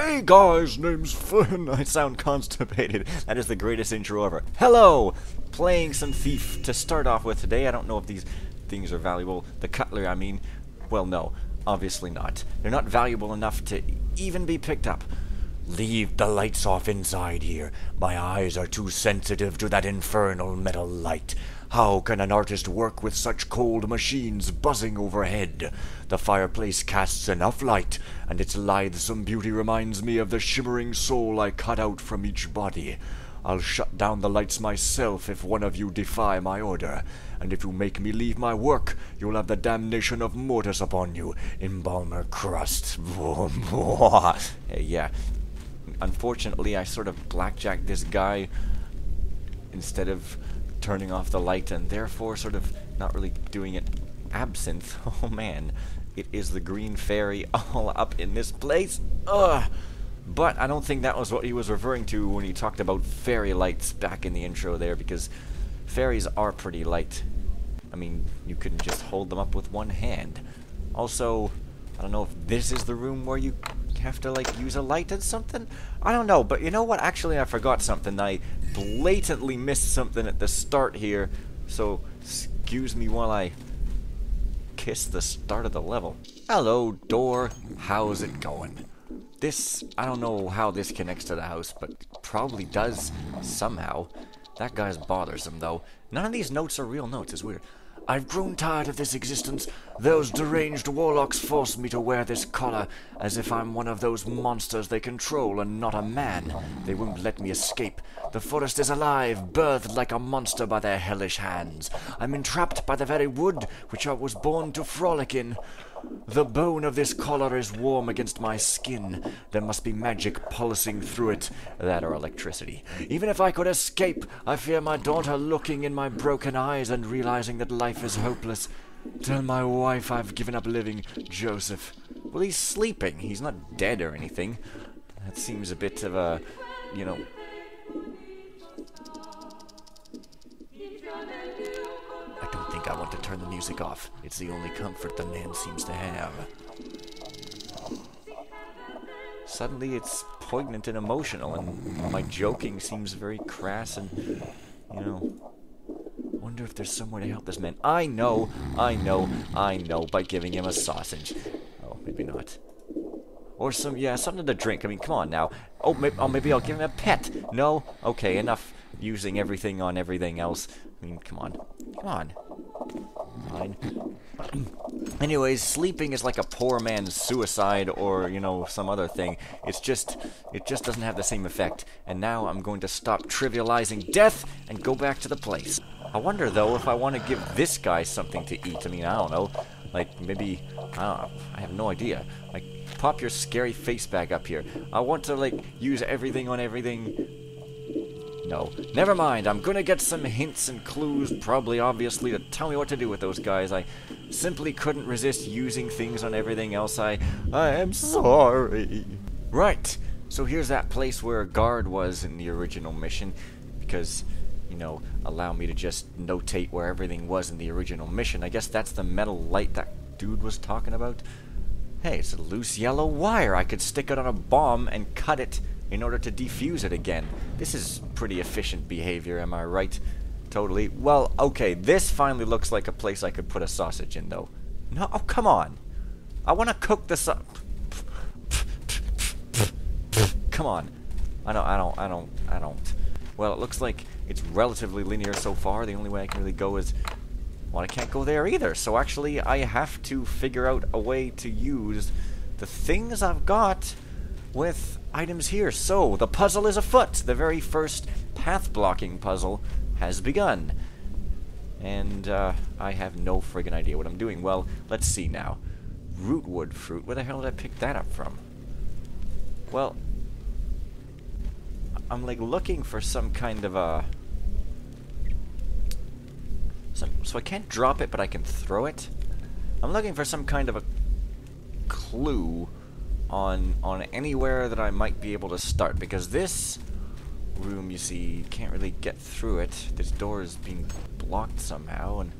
Hey guys, name's Finn. I sound constipated. That is the greatest intro ever. Hello! Playing some Thief to start off with today. I don't know if these things are valuable. The cutlery, I mean. Well, no. Obviously not. They're not valuable enough to even be picked up. Leave the lights off inside here. My eyes are too sensitive to that infernal metal light. How can an artist work with such cold machines buzzing overhead? The fireplace casts enough light, and its lithesome beauty reminds me of the shimmering soul I cut out from each body. I'll shut down the lights myself if one of you defy my order, and if you make me leave my work, you'll have the damnation of mortis upon you, embalmer crust. Yeah. Unfortunately, I sort of blackjacked this guy instead of turning off the light, and therefore sort of not really doing it absinthe. Oh man, it is the green fairy all up in this place. Ugh! But I don't think that was what he was referring to when he talked about fairy lights back in the intro there, because fairies are pretty light. I mean, you couldn't just hold them up with one hand. Also, I don't know if this is the room where you have to, like, use a light and something? I don't know, but you know what? Actually, I forgot something. I blatantly missed something at the start here, so excuse me while I kiss the start of the level. Hello, door. How's it going? This, I don't know how this connects to the house, but probably does somehow. That guy's bothersome, though. None of these notes are real notes. It's weird. I've grown tired of this existence. Those deranged warlocks force me to wear this collar, as if I'm one of those monsters they control and not a man. They won't let me escape. The forest is alive, birthed like a monster by their hellish hands. I'm entrapped by the very wood which I was born to frolic in. The bone of this collar is warm against my skin. There must be magic pulsing through it, that or electricity. Even if I could escape, I fear my daughter looking in my broken eyes and realizing that life is hopeless. Tell my wife I've given up living, Joseph. Well, he's sleeping. He's not dead or anything. That seems a bit of a, you know... I don't think I want to turn the music off. It's the only comfort the man seems to have. Suddenly it's poignant and emotional, and my joking seems very crass and, you know... Wonder if there's some way to help this man. I know, by giving him a sausage. Oh, maybe not. Or something to drink. I mean, come on now. Oh, maybe I'll give him a pet. No? Okay, enough using everything on everything else. I mean, come on. Fine. Anyways, sleeping is like a poor man's suicide or, you know, some other thing. It just doesn't have the same effect. And now I'm going to stop trivializing death and go back to the place. I wonder, though, if I want to give this guy something to eat. I mean, I don't know. Like, maybe, I have no idea. Like, pop your scary face back up here. I want to, like, use everything on everything. No. Never mind. I'm gonna get some hints and clues, probably obviously, to tell me what to do with those guys. I simply couldn't resist using things on everything else. I am sorry. Right. So here's that place where a guard was in the original mission, because... you know, allow me to just notate where everything was in the original mission. I guess that's the metal light that dude was talking about. Hey, it's a loose yellow wire. I could stick it on a bomb and cut it in order to defuse it again. This is pretty efficient behavior, am I right? Totally. Well, okay, this finally looks like a place I could put a sausage in, though. No, oh, come on. I want to cook this up. Come on. I don't. Well, it looks like it's relatively linear so far. The only way I can really go is... well, I can't go there either. So actually, I have to figure out a way to use the things I've got with items here. So, the puzzle is afoot. The very first path-blocking puzzle has begun. And, I have no friggin' idea what I'm doing. Well, let's see now. Rootwood fruit. Where the hell did I pick that up from? Well... I'm like looking for some kind of a... so I can't drop it, but I can throw it. I'm looking for some kind of a clue on anywhere that I might be able to start, because this room, you see, you can't really get through it. This door is being blocked somehow, and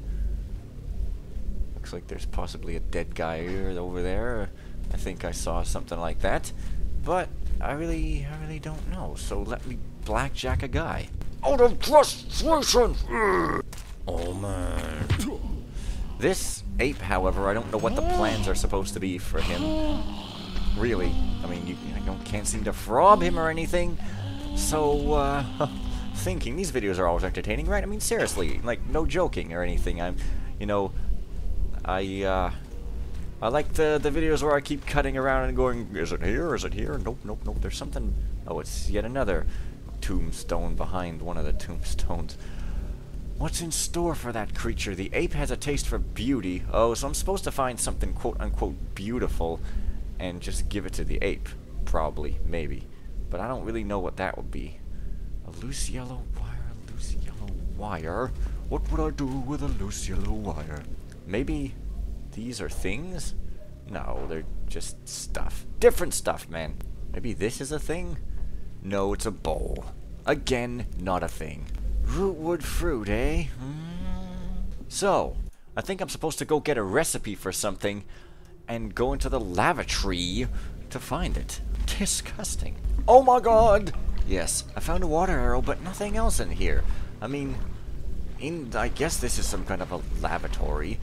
looks like there's possibly a dead guy here over there. I think I saw something like that, but I really don't know. So let me blackjack a guy. Out of frustration! Oh man. This ape, however, I don't know what the plans are supposed to be for him. Really. I mean, can't seem to frob him or anything. So, thinking, these videos are always entertaining, right? I mean, seriously, like, no joking or anything. I like the videos where I keep cutting around and going, is it here? Is it here? Nope, nope, nope. There's something. Oh, it's yet another tombstone behind one of the tombstones. What's in store for that creature? The ape has a taste for beauty. Oh, so I'm supposed to find something quote-unquote beautiful and just give it to the ape. Probably, maybe. But I don't really know what that would be. A loose yellow wire. What would I do with a loose yellow wire? Maybe these are things? No, they're just stuff. Different stuff, man. Maybe this is a thing? No, it's a bowl. Again, not a thing. Rootwood fruit, eh? So, I think I'm supposed to go get a recipe for something and go into the lavatory to find it. Disgusting. Oh my god! Yes, I found a water arrow, but nothing else in here. I mean, I guess this is some kind of a lavatory.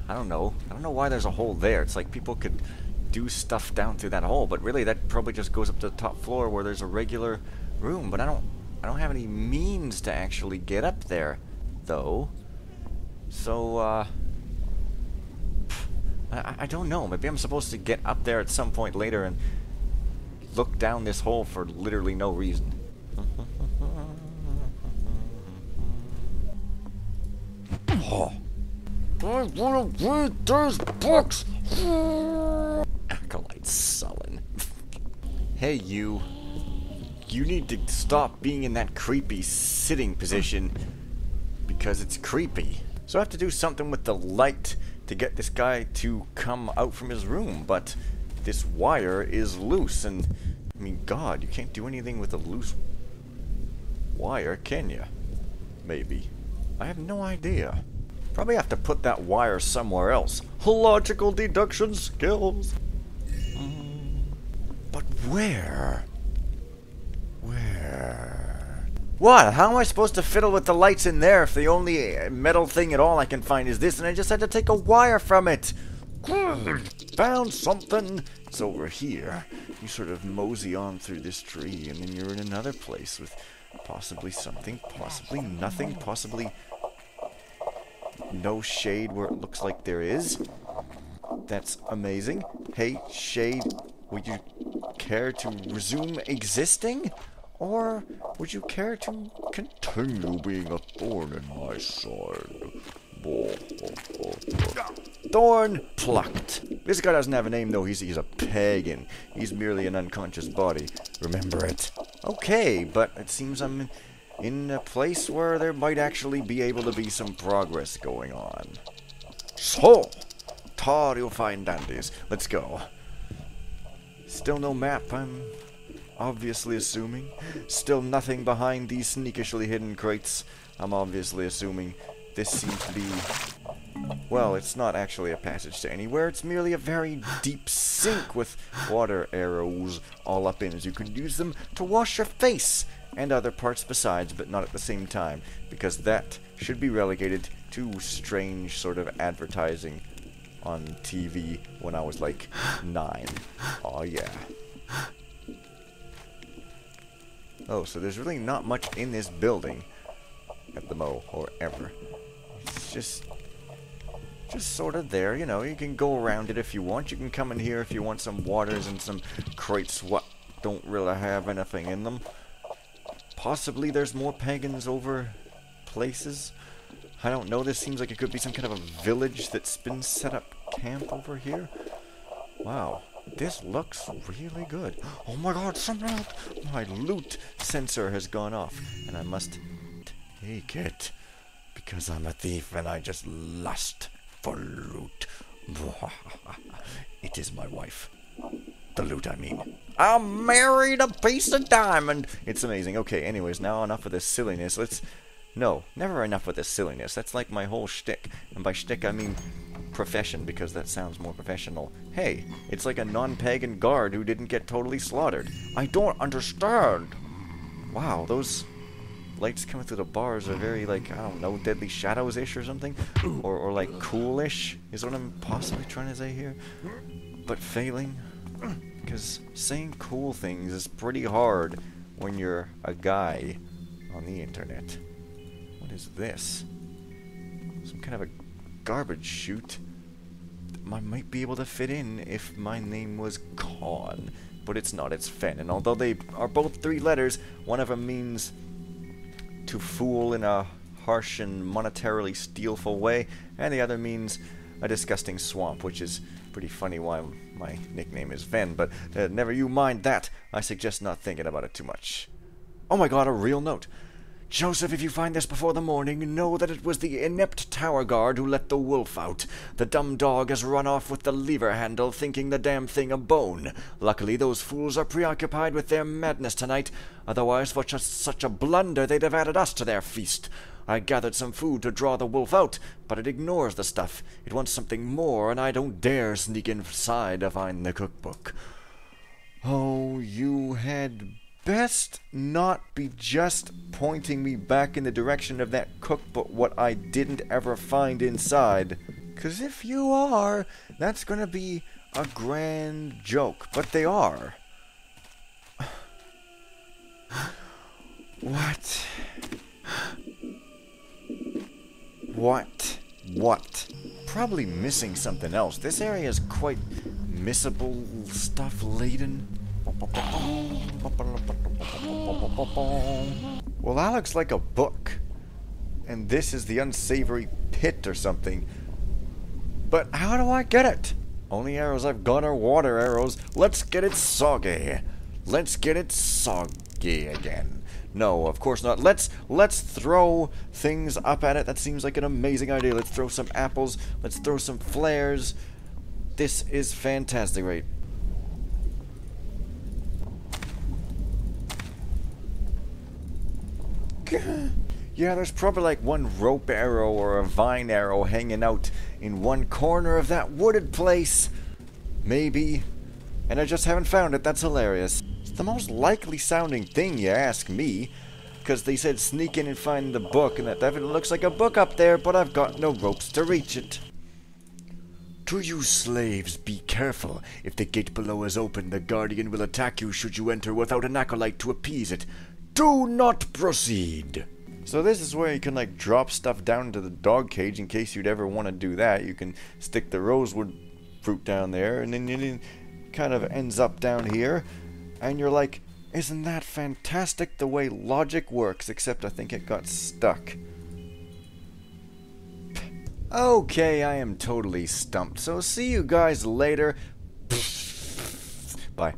I don't know. I don't know why there's a hole there. It's like people could do stuff down through that hole, but really that probably just goes up to the top floor where there's a regular room, but I don't have any means to actually get up there, though. So, I don't know. Maybe I'm supposed to get up there at some point later and look down this hole for literally no reason. Oh. I want to read these books! Acolyte sullen. Hey, you. You need to stop being in that creepy sitting position because it's creepy. So I have to do something with the light to get this guy to come out from his room, but this wire is loose, and I mean, God, you can't do anything with a loose wire, can you? Maybe. I have no idea. Probably have to put that wire somewhere else. Logical deduction skills. But where? Where? What? How am I supposed to fiddle with the lights in there if the only metal thing at all I can find is this, and I just had to take a wire from it? Found something. It's over here. You sort of mosey on through this tree, and then you're in another place with possibly something, possibly nothing, possibly no shade where it looks like there is. That's amazing. Hey, shade, would you care to resume existing? Or would you care to continue being a thorn in my side? Thorn plucked. This guy doesn't have a name, though. He's a pagan. He's merely an unconscious body. Remember it. Okay, but it seems I'm in a place where there might actually be able to be some progress going on. So, tar you'll find dandies. Let's go. Still no map, I'm obviously assuming. Still nothing behind these sneakishly hidden crates. I'm obviously assuming this seems to be... Well, it's not actually a passage to anywhere. It's merely a very deep sink with water arrows all up in as you can use them to wash your face and other parts besides, but not at the same time, because that should be relegated to strange sort of advertising on TV when I was like 9. Oh yeah. Oh, so there's really not much in this building at the mo or ever. It's just sort of there, you know. You can go around it if you want. You can come in here if you want some waters and some crates what don't really have anything in them. Possibly there's more pagans over places. I don't know. This seems like it could be some kind of a village that's been set up camp over here. Wow. This looks really good. Oh my god, something else. My loot sensor has gone off, and I must take it. Because I'm a thief and I just lust for loot. It is my wife. The loot, I mean. I married a piece of diamond. It's amazing. Okay, anyways, now enough of this silliness. No, never enough of this silliness. That's like my whole shtick. And by shtick, I mean profession because that sounds more professional. Hey, it's like a non-pagan guard who didn't get totally slaughtered. I don't understand. Wow, those lights coming through the bars are very, like, I don't know, Deadly Shadows-ish or something? Or like, cool-ish is what I'm possibly trying to say here. But failing. Because saying cool things is pretty hard when you're a guy on the internet. What is this? Some kind of a garbage chute. I might be able to fit in if my name was Con. But it's not, it's Fen. And although they are both 3 letters, one of them means to fool in a harsh and monetarily steelful way, and the other means a disgusting swamp, which is pretty funny why my nickname is Ven, but never you mind that. I suggest not thinking about it too much. Oh my god, a real note. Joseph, if you find this before the morning, know that it was the inept tower guard who let the wolf out. The dumb dog has run off with the lever handle, thinking the damn thing a bone. Luckily, those fools are preoccupied with their madness tonight. Otherwise, for just such a blunder, they'd have added us to their feast. I gathered some food to draw the wolf out, but it ignores the stuff. It wants something more, and I don't dare sneak inside to find the cookbook. Oh, you had best not be just pointing me back in the direction of that cookbook what I didn't ever find inside. 'Cause if you are, that's gonna be a grand joke. But they are. What? What? Probably missing something else. This area is quite missable stuff laden. Well, that looks like a book. And this is the unsavory pit or something. But how do I get it? Only arrows I've got are water arrows. Let's get it soggy. Let's get it soggy again. No, of course not. Let's throw things up at it. That seems like an amazing idea. Let's throw some apples. Let's throw some flares. This is fantastic, right? Yeah, there's probably like one rope arrow or a vine arrow hanging out in one corner of that wooded place. Maybe. And I just haven't found it. That's hilarious. It's the most likely sounding thing, you ask me. Because they said sneak in and find the book, and that definitely looks like a book up there, but I've got no ropes to reach it. To you slaves, be careful. If the gate below is open, the guardian will attack you should you enter without an acolyte to appease it. Do not proceed. So this is where you can like drop stuff down into the dog cage in case you'd ever want to do that. You can stick the rosewood fruit down there, and then it kind of ends up down here. And you're like, isn't that fantastic the way logic works? Except I think it got stuck. Okay, I am totally stumped. So see you guys later. Bye.